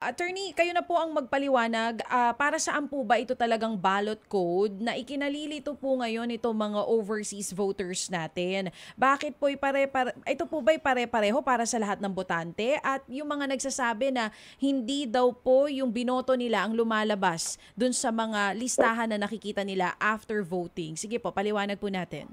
Attorney, kayo na po ang magpaliwanag. Para saan po ba ito talagang ballot code na ikinalilito po ngayon itong mga overseas voters natin? Bakit po ito po ba'y pare-pareho para sa lahat ng botante? At yung mga nagsasabi na hindi daw po yung binoto nila ang lumalabas dun sa mga listahan na nakikita nila after voting. Sige po, paliwanag po natin.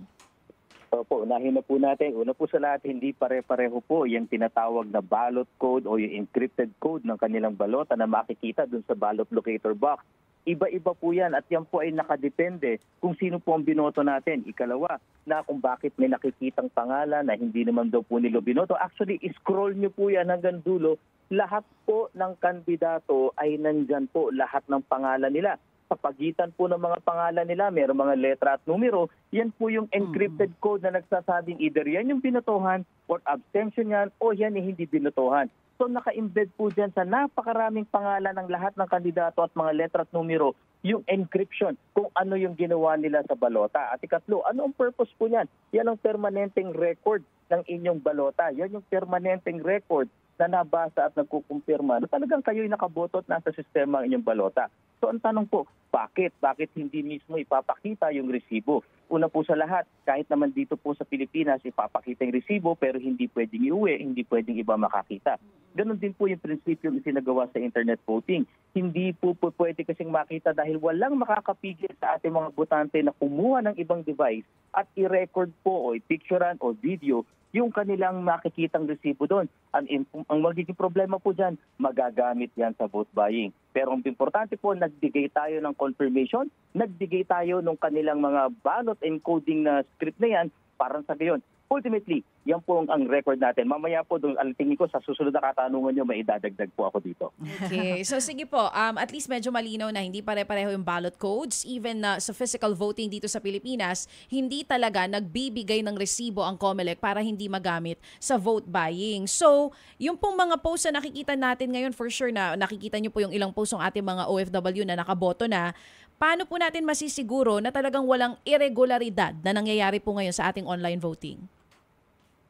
Opo, unahin na po natin. Una po sa lahat, hindi pare-pareho po yung tinatawag na ballot code o yung encrypted code ng kanilang balota na makikita dun sa ballot locator box. Iba-iba po yan at yan po ay nakadepende kung sino po ang binoto natin. Ikalawa, na kung bakit may nakikitang pangalan na hindi naman daw po nila binoto. Actually, scroll nyo po yan hanggang dulo. Lahat po ng kandidato ay nandyan po lahat ng pangalan nila. Sa pagitan po ng mga pangalan nila, mayroong mga letra at numero, yan po yung encrypted code na nagsasabing either yan yung binotohan or abstention yan o yan ay hindi binotohan. So naka-embed po dyan sa napakaraming pangalan ng lahat ng kandidato at mga letra at numero yung encryption kung ano yung ginawa nila sa balota. At ikatlo, ano ang purpose po niyan? Yan ang permanenteng record ng inyong balota. Yan yung permanenteng record na nabasa at nagkukumpirma na talagang kayo'y nakaboto at nasa sistema ang inyong balota. So ang tanong po, bakit? Bakit hindi mismo ipapakita yung resibo? Una po sa lahat, kahit naman dito po sa Pilipinas ipapakita yung resibo pero hindi pwedeng iuwi, hindi pwedeng iba makakita. Ganon din po yung prinsipyo yung isinagawa sa internet voting. Hindi po pwede kasing makita dahil walang makakapigil sa ating mga botante na kumuha ng ibang device at i-record po o i-picturean o video yung kanilang makikitang resibo doon. Ang magiging problema po dyan, magagamit yan sa vote buying. Pero ang importante po, nagbigay tayo ng confirmation, nagbigay tayo ng kanilang mga ballot encoding na script na yan para sa gayon. Ultimately, yan po ang record natin. Mamaya po, doon, tingin ko sa susunod na katanungan nyo, may idadagdag po ako dito. Okay. So sige po, at least medyo malinaw na hindi pare-pareho yung ballot codes. Even sa physical voting dito sa Pilipinas, hindi talaga nagbibigay ng resibo ang COMELEC para hindi magamit sa vote buying. So, yung pong mga posts na nakikita natin ngayon, for sure na nakikita nyo po yung ilang posts ng ating mga OFW na nakaboto na, paano po natin masisiguro na talagang walang irregularidad na nangyayari po ngayon sa ating online voting?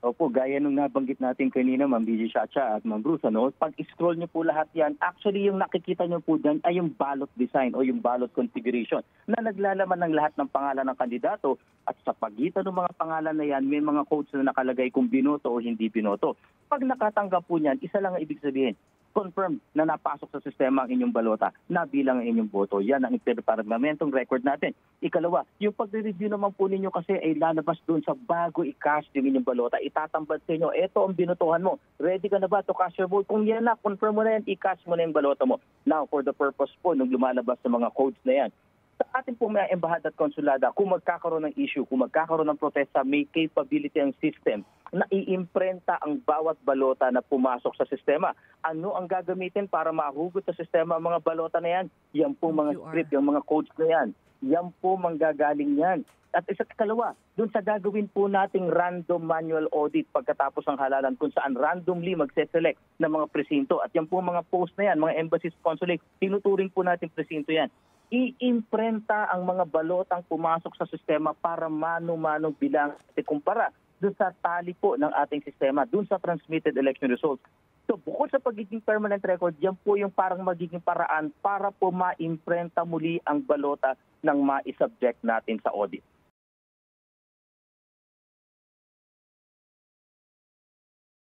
Opo, gaya nung nabanggit natin kanina, Ma'am BG Chacha at Ma'am Bruce, pag-scroll nyo po lahat yan, actually yung nakikita nyo po dyan ay yung ballot design o yung ballot configuration na naglalaman ng lahat ng pangalan ng kandidato at sa pagitan ng mga pangalan na yan, may mga codes na nakalagay kung binoto o hindi binoto. Pag nakatanggap po niyan, isa lang ang ibig sabihin, confirm na napasok sa sistema ang inyong balota, nabilang ang inyong boto. Yan ang permanentong record natin. Ikalawa, yung pag-review naman po ninyo kasi ay lalabas doon sa bago i-cast yung inyong balota. Itatambad sa inyo, eto ang binutuhan mo. Ready ka na ba to cast your vote? Kung yan na, confirm mo na yan, i-cast mo na yung balota mo. Now, for the purpose po, nung lumalabas sa mga codes na yan, sa ating pong mga embahada at konsulada, kung magkakaroon ng issue, kung magkakaroon ng protesta, may capability ang system na iimprenta ang bawat balota na pumasok sa sistema. Ano ang gagamitin para mahugot sa sistema ang mga balota na yan? Yan po mga script, yung mga codes na yan. Yan po manggagaling yan. At isa kalawa, dun sa gagawin po nating random manual audit pagkatapos ng halalan kung saan randomly magse-select ng mga presinto. At yan po mga post na yan, mga embassies, consulate, tinuturing po natin presinto yan. I-imprenta ang mga balotang pumasok sa sistema para mano-mano bilang ikumpara doon sa tali po ng ating sistema, doon sa transmitted election results. So bukod sa pagiging permanent record, yan po yung parang magiging paraan para po ma-imprenta muli ang balota ng ma-subject natin sa audit.